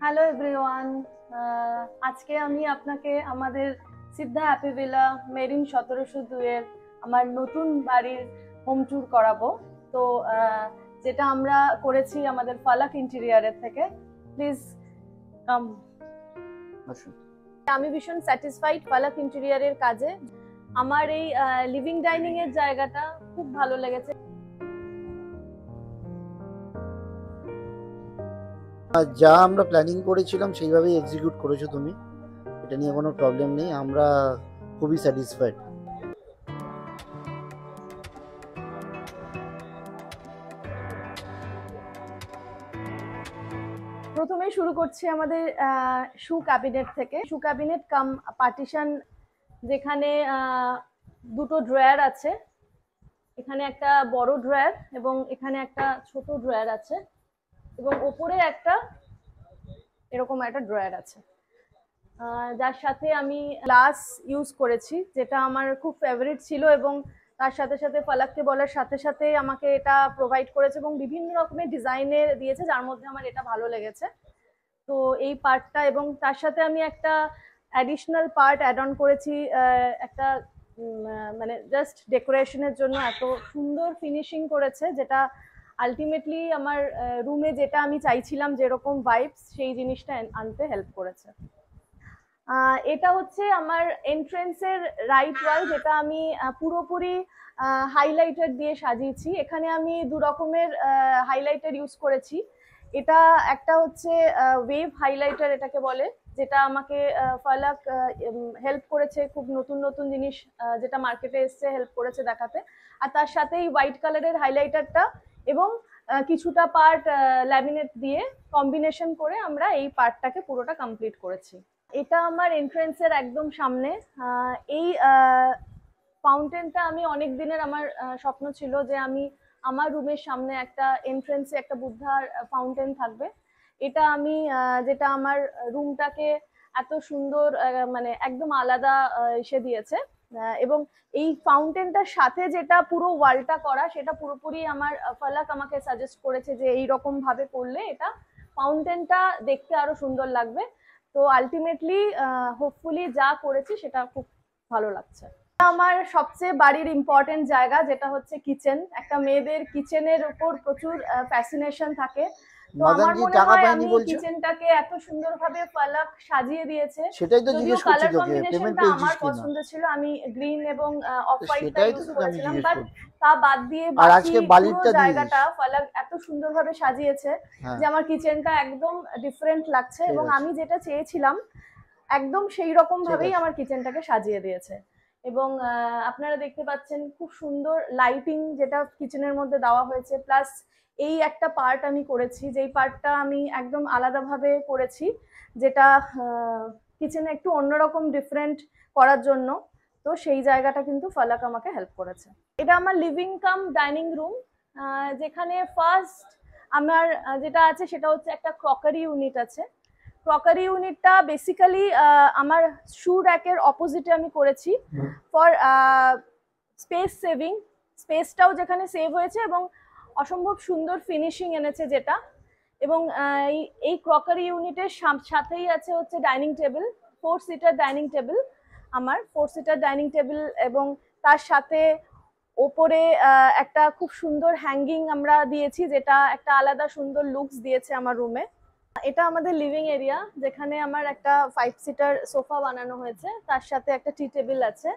Hello everyone. আজকে আমি আপনাকে আমাদের সিদ্ধা হ্যাপি ভিলা মেরিন 1702 এর আমার নতুন বাড়ির হোম ট্যুর করাবো। তো যেটা আমরা করেছি আমাদের ফালাক ইন্টেরিয়ারের থেকে। Please come. আমি ভীষণ স্যাটিসফাইড ফালাক ইন্টেরিয়ারের কাজে। আমার এই লিভিং ডাইনিং এর জায়গাটা খুব ভালো লেগেছে। যা আমরা প্ল্যানিং করেছিলাম সেইভাবেই এক্সিকিউট করেছো তুমি, এটা নিয়ে কোনো প্রবলেম নেই, আমরা খুবই স্যাটিসফাইড। প্রথমে শুরু করছি আমাদের শু ক্যাবিনেট থেকে। শু ক্যাবিনেট কাম পার্টিশন, যেখানে দুটো ড্রয়ার আছে। এখানে একটা বড় ড্রয়ার এবং এখানে একটা ছোট ড্রয়ার আছে, এবং ওপরে একটা এরকম একটা ড্রয়ার আছে, যার সাথে আমি গ্লাস ইউজ করেছি, যেটা আমার খুব ফেভারিট ছিল। এবং তার সাথে সাথে ফালাককে বলার সাথে সাথে আমাকে এটা প্রোভাইড করেছে এবং বিভিন্ন রকমের ডিজাইনের দিয়েছে, যার মধ্যে আমার এটা ভালো লেগেছে। তো এই পার্টটা, এবং তার সাথে আমি একটা অ্যাডিশনাল পার্ট অ্যাড অন করেছি, একটা মানে জাস্ট ডেকোরেশনের জন্য এত সুন্দর ফিনিশিং করেছে, যেটা আলটিমেটলি আমার রুমে যেটা আমি চাইছিলাম যেরকম ভাইবস, সেই জিনিসটা আনতে হেল্প করেছে। এটা হচ্ছে আমার এন্ট্রেন্সের রাইট ওয়াল, যেটা আমি পুরোপুরি হাইলাইটার দিয়ে সাজিয়েছি। এখানে আমি দু রকমের হাইলাইটার ইউজ করেছি। এটা একটা হচ্ছে ওয়েভ হাইলাইটার এটাকে বলে, যেটা আমাকে ফালাক হেল্প করেছে খুব নতুন নতুন জিনিস যেটা মার্কেটে এসছে হেল্প করেছে দেখাতে। আর তার সাথেই হোয়াইট কালারের হাইলাইটারটা এবং কিছুটা পার্ট ল্যামিনেট দিয়ে কম্বিনেশন করে আমরা এই পার্টটাকে পুরোটা কমপ্লিট করেছি। এটা আমার এন্ট্রেন্সের একদম সামনে। এই ফাউন্টেনটা আমি অনেক দিনের আমার স্বপ্ন ছিল যে আমি আমার রুমের সামনে একটা এন্ট্রেন্সে একটা বুদ্ধার ফাউন্টেন থাকবে। এটা আমি যেটা আমার রুমটাকে এত সুন্দর মানে একদম আলাদা এসে দিয়েছে। এবং এই ফাউন্টেনটার সাথে যেটা পুরো ওয়ালটা করা, সেটা পুরোপুরি আমার ফালাক আমাকে সাজেস্ট করেছে যে এইরকম ভাবে করলে এটা ফাউন্টেনটা দেখতে আরো সুন্দর লাগবে। তো আলটিমেটলি হোপফুলি যা করেছি সেটা খুব ভালো লাগছে। আমার সবচেয়ে বাড়ির ইম্পর্টেন্ট জায়গা, যেটা হচ্ছে কিচেন। একটা মেয়েদের কিচেনের উপর প্রচুর ফ্যাসিনেশন থাকে। তো আমার মনে হয় আমি কিচেনটাকে এত সুন্দরভাবে ফালাক সাজিয়ে দিয়েছে। সেটাই তো জিজ্ঞেস করছি তোকে, পেমেন্ট কম্বিনেশনটা পেয়েছিস আমার কিনা? পছন্দ ছিল, আমি গ্রিন এবং অফ হোয়াইটটা সেটাই তো ইউজ তোকে আমি করেছিলাম। জিজ্ঞেস বাট করছি। তা বাদ দিয়ে আর বাকি আজকে পুরো বালিরটা দিস। জায়গাটা ফালাক এত সুন্দরভাবে সাজিয়েছে যে আমার কিচেনটা একদম ডিফারেন্ট লাগছে, এবং আমি যেটা চেয়েছিলাম একদম সেই রকম ভাবেই আমার কিচেনটাকে সাজিয়ে দিয়েছে। এবং আপনারা দেখতে পাচ্ছেন খুব সুন্দর লাইটিং যেটা কিচেনের মধ্যে দেওয়া হয়েছে। প্লাস এই একটা পার্ট আমি করেছি, যেই পার্টটা আমি একদম আলাদাভাবে করেছি, যেটা কিচেনে একটু অন্যরকম ডিফারেন্ট করার জন্য। তো সেই জায়গাটা কিন্তু ফালাক আমাকে হেল্প করেছে। এটা আমার লিভিং কাম ডাইনিং রুম, যেখানে ফার্স্ট আমার যেটা আছে সেটা হচ্ছে একটা ক্রকারি ইউনিট আছে। ক্রকারি ইউনিটটা বেসিক্যালি আমার শু র্যাকের অপোজিটে আমি করেছি ফর স্পেস সেভিং। স্পেসটাও যেখানে সেভ হয়েছে এবং অসম্ভব সুন্দর ফিনিশিং এনেছে যেটা। এবং এই ক্রকারি ইউনিটের সাথেই আছে হচ্ছে dining table, 4 seater dining table, আমার 4 সিটার ডাইনিং টেবিল। এবং তার সাথে ওপরে একটা খুব সুন্দর হ্যাঙ্গিং আমরা দিয়েছি, যেটা একটা আলাদা সুন্দর লুকস দিয়েছে আমার রুমে। এটা আমাদের লিভিং এরিয়া, যেখানে আমার একটা 5 সিটার সোফা বানানো হয়েছে, তার সাথে একটা টি টেবিল আছে।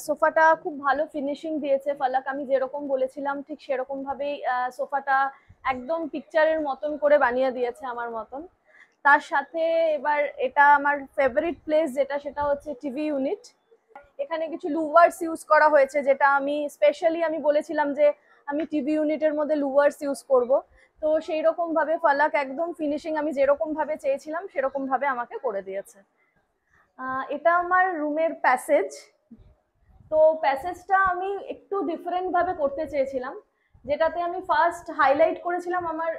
সোফাটা খুব ভালো ফিনিশিং দিয়েছে ফালাক, আমি যেরকম বলেছিলাম ঠিক সেরকম ভাবেই সোফাটা একদম পিকচারের মতন করে বানিয়ে দিয়েছে আমার মতন। তার সাথে এবার এটা আমার ফেভারিট প্লেস যেটা, সেটা হচ্ছে টিভি ইউনিট। এখানে কিছু লুভার্স ইউজ করা হয়েছে, যেটা আমি স্পেশালি আমি বলেছিলাম যে আমি টিভি ইউনিটের মধ্যে লুভার্স ইউজ করব। তো সেই রকম ভাবে ফালাক একদম ফিনিশিং আমি যেরকম ভাবে চেয়েছিলাম সেরকম ভাবে আমাকে করে দিয়েছে। এটা আমার রুমের প্যাসেজ। তো প্যাসেজটা আমি একটু ডিফারেন্ট ভাবে করতে চেয়েছিলাম, যেটাতে আমি ফার্স্ট হাইলাইট করেছিলাম আমার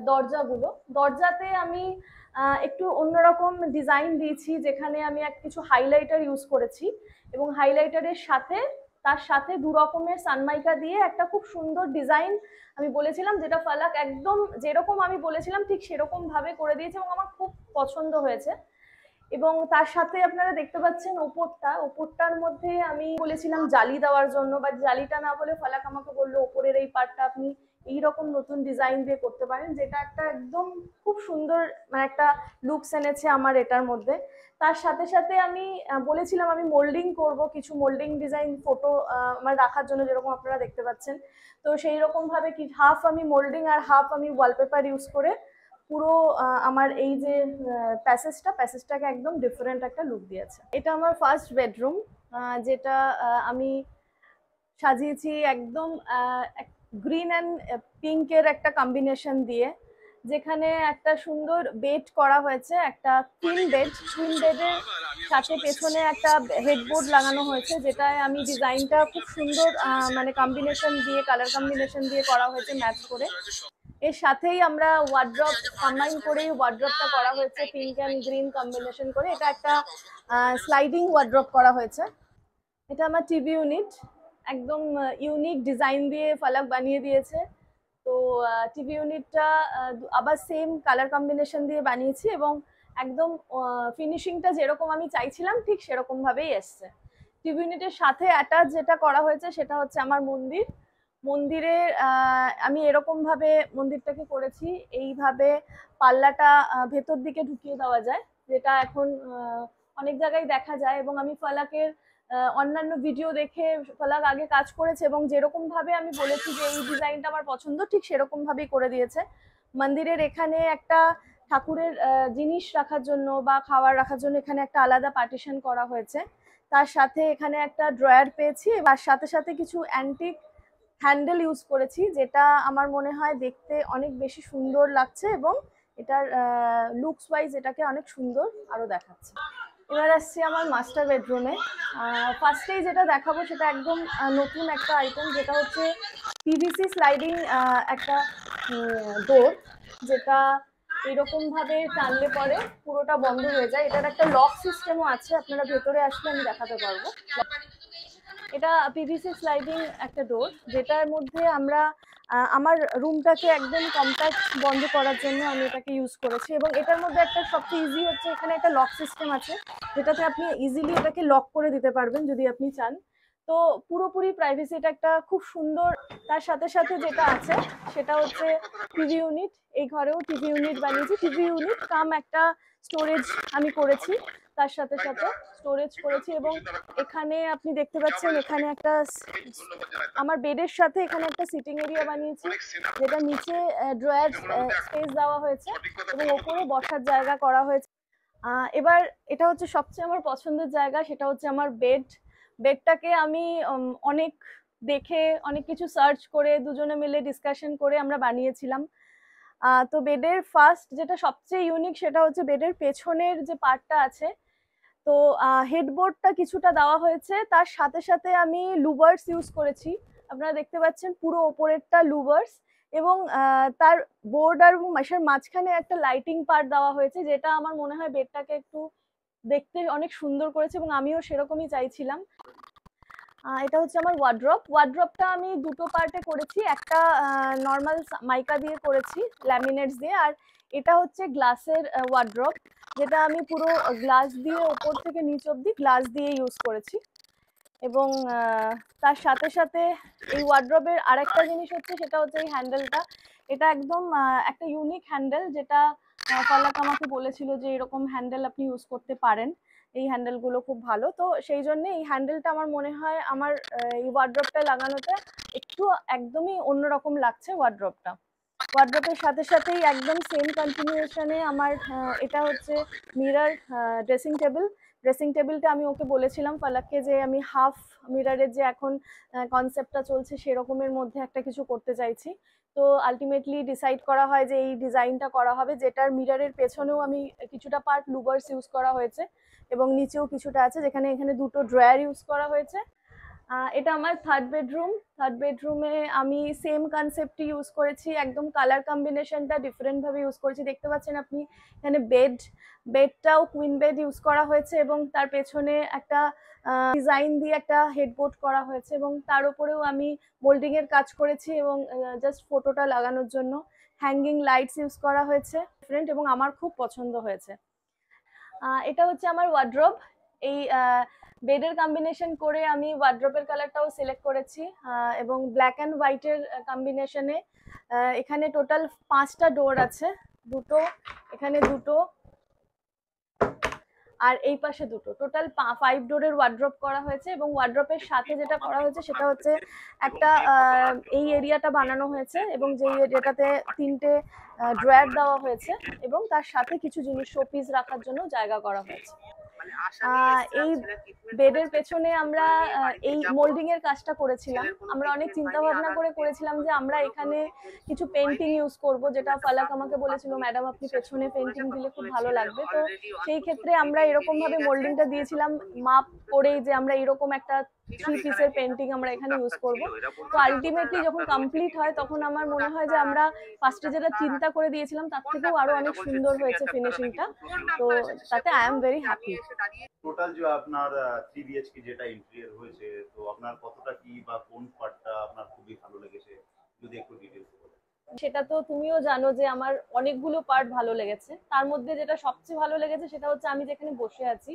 দরজাগুলো। দরজাতে আমি একটু অন্যরকম ডিজাইন দিয়েছি, যেখানে আমি কিছু হাইলাইটার ইউজ করেছি, এবং হাইলাইটারের সাথে তার সাথে দু রকমের সানমাইকা দিয়ে একটা খুব সুন্দর ডিজাইন আমি বলেছিলাম, যেটা ফালাক একদম যেরকম আমি বলেছিলাম ঠিক সেরকম ভাবে করে দিয়েছে এবং আমার খুব পছন্দ হয়েছে। এবং তার সাথে আপনারা দেখতে পাচ্ছেন ওপরটার মধ্যে আমি বলেছিলাম জালি দেওয়ার জন্য, বাট জালিটা না বলে ফালাক আমাকে বললো ওপরের এই পার্টটা আপনি এইরকম নতুন ডিজাইন দিয়ে করতে পারেন, যেটা একটা একদম খুব সুন্দর মানে একটা লুকস এনেছে আমার এটার মধ্যে। তার সাথে সাথে আমি বলেছিলাম আমি মোল্ডিং করব, কিছু মোল্ডিং ডিজাইন ফটো আমার রাখার জন্য, যেরকম আপনারা দেখতে পাচ্ছেন। তো সেই রকম ভাবে কি হাফ আমি মোল্ডিং আর হাফ আমি ওয়ালপেপার ইউজ করে পুরো আমার এই যে প্যাসেজটাকে একদম ডিফারেন্ট একটা লুক দিয়েছে। এটা আমার ফার্স্ট বেডরুম, যেটা আমি সাজিয়েছি একদম গ্রিন অ্যান্ড পিঙ্কের একটা কম্বিনেশন দিয়ে, যেখানে একটা সুন্দর বেড করা হয়েছে, একটা কুইন বেডের সাথে পেছনে একটা হেডবোর্ড লাগানো হয়েছে, যেটায় আমি ডিজাইনটা খুব সুন্দর মানে কম্বিনেশন দিয়ে, কালার কম্বিনেশন দিয়ে করা হয়েছে ম্যাচ করে। এর সাথেই আমরা ওয়ার্ড্রপ কম্বাইন করেই ওয়ার্ড্রপটা করা হয়েছে পিঙ্ক অ্যান্ড গ্রিন কম্বিনেশন করে। এটা একটা স্লাইডিং ওয়ার্ড্রপ করা হয়েছে। এটা আমার টিভি ইউনিট, একদম ইউনিক ডিজাইন দিয়ে ফালাক বানিয়ে দিয়েছে। তো টিভি ইউনিটটা আবার সেম কালার কম্বিনেশন দিয়ে বানিয়েছি এবং একদম ফিনিশিংটা যেরকম আমি চাইছিলাম ঠিক সেরকম ভাবেই এসছে। টিভি ইউনিটের সাথে অ্যাটাচ যেটা করা হয়েছে সেটা হচ্ছে আমার মন্দিরের আমি এরকম ভাবে মন্দিরটাকে করেছি, এইভাবে পাল্লাটা ভেতর দিকে ঢুকিয়ে দেওয়া যায়, যেটা এখন অনেক জায়গায় দেখা যায়। এবং আমি ফালাকের অন্যান্য ভিডিও দেখে ফালাক আগে কাজ করেছে এবং যেরকম ভাবে আমি বলেছি যে এই ডিজাইনটা আমার পছন্দ, ঠিক সেরকম ভাবেই করে দিয়েছে। মন্দিরের এখানে একটা ঠাকুরের জিনিস রাখার জন্য বা খাবার রাখার জন্য এখানে একটা আলাদা পার্টিশন করা হয়েছে। তার সাথে এখানে একটা ড্রয়ার পেয়েছি, আর সাথে সাথে কিছু অ্যান্টিক হ্যান্ডেল ইউজ করেছি, যেটা আমার মনে হয় দেখতে অনেক বেশি সুন্দর লাগছে এবং এটার লুকস ওয়াইজ এটাকে অনেক সুন্দর আরো দেখাচ্ছে। এবার আসছি আমার মাস্টার বেডরুমে। ফার্স্টেই যেটা দেখাবো সেটা একদম নতুন একটা আইটেম, যেটা হচ্ছে পিভিসি স্লাইডিং একটা ডোর, যেটা এরকম ভাবে টানলে পরে পুরোটা বন্ধ হয়ে যায়। এটার একটা লক সিস্টেমও আছে, আপনারা ভেতরে আসলে আমি দেখাতে পারবো। এটা পিভিসি স্লাইডিং একটা ডোর, যেটার মধ্যে আমরা আমার রুমটাকে একদম কম্প্যাক্ট বন্ধ করার জন্য আমি এটাকে ইউজ করেছি। এবং এটার মধ্যে একটা সবচেয়ে ইজি হচ্ছে এখানে একটা লক সিস্টেম আছে, যেটাতে আপনি ইজিলি এটাকে লক করে দিতে পারবেন যদি আপনি চান। তো পুরোপুরি প্রাইভেসিটা একটা খুব সুন্দর। তার সাথে সাথে যেটা আছে সেটা হচ্ছে টিভি ইউনিট। এই ঘরেও টিভি ইউনিট বানিয়েছি, টিভি ইউনিট কাম একটা স্টোরেজ আমি করেছি, তার সাথে সাথে স্টোরেজ করেছি। এবং এখানে আপনি দেখতে পাচ্ছেন এখানে একটা আমার বেডের সাথে এখানে একটা সিটিং এরিয়া বানিয়েছি, যেটা নিচে ড্রয়ার স্পেস দেওয়া হয়েছে এবং ওপরে বসার জায়গা করা হয়েছে। এবার এটা হচ্ছে সবচেয়ে আমার পছন্দের জায়গা, সেটা হচ্ছে আমার বেডটাকে আমি অনেক দেখে অনেক কিছু সার্চ করে দুজনে মিলে ডিসকাশন করে আমরা বানিয়েছিলাম। তো বেডের ফার্স্ট যেটা সবচেয়ে ইউনিক সেটা হচ্ছে বেডের পেছনের যে পার্টটা আছে, তো হেডবোর্ডটা কিছুটা দেওয়া হয়েছে, তার সাথে সাথে আমি লুভার্স ইউজ করেছি। আপনারা দেখতে পাচ্ছেন পুরো ওপরেরটা লুভার্স, এবং তার বোর্ড আর মাসের মাঝখানে একটা লাইটিং পার্ট দেওয়া হয়েছে, যেটা আমার মনে হয় বেডটাকে একটু দেখতে অনেক সুন্দর করেছে এবং আমিও সেরকমই চাইছিলাম। এটা হচ্ছে আমার ওয়ার্ড্রপটা আমি দুটো পার্টে করেছি, একটা নর্মাল মাইকা দিয়ে করেছি ল্যামিনেটস দিয়ে, আর এটা হচ্ছে গ্লাসের ওয়ার্ড্রপ, যেটা আমি পুরো গ্লাস দিয়ে ওপর থেকে নিচ অব্দি গ্লাস দিয়ে ইউজ করেছি। এবং তার সাথে সাথে এই ওয়ার্ড্রপের আরেকটা জিনিস হচ্ছে সেটা হচ্ছে এই হ্যান্ডেলটা। এটা একদম একটা ইউনিক হ্যান্ডেল, যেটা ফালাক আমাকে বলেছিল যে এরকম হ্যান্ডেল আপনি ইউজ করতে পারেন, এই হ্যান্ডেলগুলো খুব ভালো। তো সেই জন্য এই হ্যান্ডেলটা আমার মনে হয় আমার এই ওয়ার্ড্রপটা লাগানোতে একটু একদমই অন্যরকম লাগছে। ওয়ার্ড্রপের সাথে সাথেই একদম সেম কন্টিনিউশনে আমার এটা হচ্ছে মিরর ড্রেসিং টেবিলটা আমি ওকে বলেছিলাম ফালাককে যে আমি হাফ মিররের যে এখন কনসেপ্টটা চলছে সেরকমের মধ্যে একটা কিছু করতে চাইছি। তো আলটিমেটলি ডিসাইড করা হয় যে এই ডিজাইনটা করা হবে, যেটার মিররের পেছনেও আমি কিছুটা পার্ট লুভার্স ইউজ করা হয়েছে এবং নিচেও কিছুটা আছে, এখানে দুটো ড্রয়ার ইউজ করা হয়েছে। এটা আমার থার্ড বেডরুমে আমি সেম কনসেপ্টই ইউজ করেছি, একদম কালার কম্বিনেশনটা ডিফারেন্ট ভাবে ইউজ করেছি। দেখতে পাচ্ছেন আপনি এখানে বেডটাও কুইন বেড ইউজ করা হয়েছে এবং তার পেছনে একটা ডিজাইন দিয়ে একটা হেডবোর্ড করা হয়েছে এবং তার উপরেও আমি মোল্ডিং এর কাজ করেছি এবং জাস্ট ফটোটা লাগানোর জন্য হ্যাঙ্গিং লাইটস ইউজ করা হয়েছে ডিফারেন্ট, এবং আমার খুব পছন্দ হয়েছে। এটা হচ্ছে আমার ওয়ার্ড্রোব। এই বেডের কম্বিনেশন করে আমি ওয়ার্ড্রোবের কালারটাও সিলেক্ট করেছি এবং ব্ল্যাক অ্যান্ড হোয়াইটের কম্বিনেশনে। এখানে টোটাল 5টা ডোর আছে, দুটো এখানে, দুটো আর এই পাশে দুটো, টোটাল 5 ডোরের ওয়ার্ড্রোব করা হয়েছে। এবং ওয়ার্ড্রোবের সাথে যেটা করা হয়েছে সেটা হচ্ছে একটা এই এরিয়াটা বানানো হয়েছে এবং যে এরিয়াটাতে 3টে ড্রয়ার দেওয়া হয়েছে এবং তার সাথে কিছু জিনিস শোপিস রাখার জন্য জায়গা করা হয়েছে। এই বেডের পেছনে আমরা এই মোল্ডিং এর কাজটা করেছিলাম। আমরা অনেক চিন্তা ভাবনা করে করেছিলাম যে আমরা এখানে কিছু পেন্টিং ইউজ করব, যেটা ফালাক আমাকে বলেছিল ম্যাডাম আপনি পেছনে পেন্টিং দিলে খুব ভালো লাগবে। তো সেই ক্ষেত্রে আমরা এরকম ভাবে মোল্ডিংটা দিয়েছিলাম মাপ করেই, যে আমরা এরকম একটা 3 পিসের পেন্টিং আমরা এখানে ইউজ করব। তো আলটিমেটলি যখন কমপ্লিট হয় তখন আমার মনে হয় যে আমরা ফার্স্টে যেটা চিন্তা করে দিয়েছিলাম তার থেকেও আরো অনেক সুন্দর হয়েছে ফিনিশিংটা। তো তাতে I am very happy. Total যে আপনার 3 বিএইচকে যেটা ইন্টেরিয়র হয়েছে, তো আপনার কতটা কি বা কোন পার্টটা আপনার খুবই ভালো লেগেছে, যদি একটু ডিটেইলস বলেন। সেটা তো তুমিও জানো যে আমার অনেকগুলো পার্ট ভালো লেগেছে, তার মধ্যে যেটা সবচেয়ে ভালো লেগেছে সেটা হচ্ছে আমি যেখানে বসে আছি,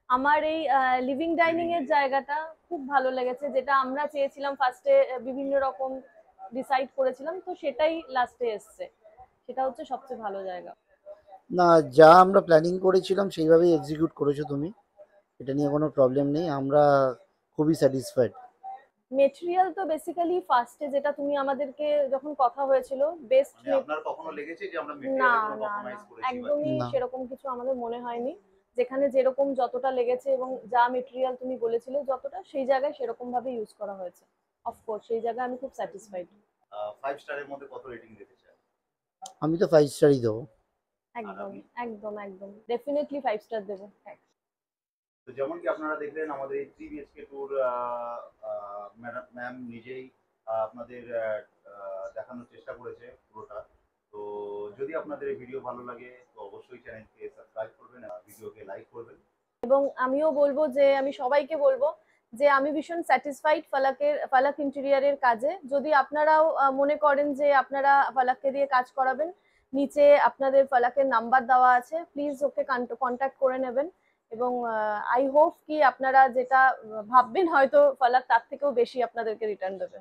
আমার এই লিভিং ডাইনিং এর জায়গাটা খুব ভালো লেগেছে। যেটা আমরা চেয়েছিলাম ফার্স্টে, বিভিন্ন রকম ডিসাইড করেছিলাম, তো সেটাই লাস্টে এসছে, সেটা হচ্ছে সবচেয়ে ভালো জায়গা। না, যা আমরা প্ল্যানিং করেছিলাম সেইভাবেই এক্সিকিউট করেছো তুমি, এটা নিয়ে কোনো প্রবলেম নেই, আমরা খুবই স্যাটিসফাইড। মেটেরিয়াল তো বেসিক্যালি ফার্স্টে যেটা তুমি আমাদেরকে যখন কথা হয়েছিল, বেস্ট। মানে আপনার কখনো লেগেছে যে আমরা না মেটেরিয়ালে কোনো না না, কম্প্রোমাইজ করেছি? একদমই না। সেরকম কিছু আমাদের মনে হয়নি। যেখানে যেরকম যতটা লেগেছে এবং যা মেটেরিয়াল তুমি বলেছিলে যতটা, সেই জায়গায় সেরকম ভাবে ইউজ করা হয়েছে। অফকোর্স সেই জায়গায় আমি খুব স্যাটিসফাইড। 5 স্টারের মধ্যে কত রেটিং দিতে চান? আমি তো 5 স্টারই দেবো। একদম একদম একদম ডেফিনেটলি 5 স্টার দেবো। তো যেমন কি আপনারা দেখলেন আমাদের এই 3 বিএইচকে ট্যুর ম্যাম নিজেই আপনাদের দেখানোর চেষ্টা করেছে পুরোটা। তো যদি আপনাদের এই ভিডিও ভালো লাগে তো অবশ্যই চ্যানেলকে সাবস্ক্রাইব করবেন আর ভিডিওকে লাইক করবেন। এবং আমিও বলবো যে, আমি সবাইকে বলবো যে আমি ভীষণ স্যাটিসফাইড ফালাক ইন্টেরিয়ারের কাজে। যদি আপনারাও মনে করেন যে আপনারা ফালাককে দিয়ে কাজ করাবেন, নিচে আপনাদের ফালাকের নাম্বার দেওয়া আছে, প্লিজ ওকে কন্ট্যাক্ট করে নেবেন। এবং আই হোপ কি আপনারা যেটা ভাববেন হয়তো ফালাক তার থেকেও বেশি আপনাদেরকে রিটার্ন দেবে।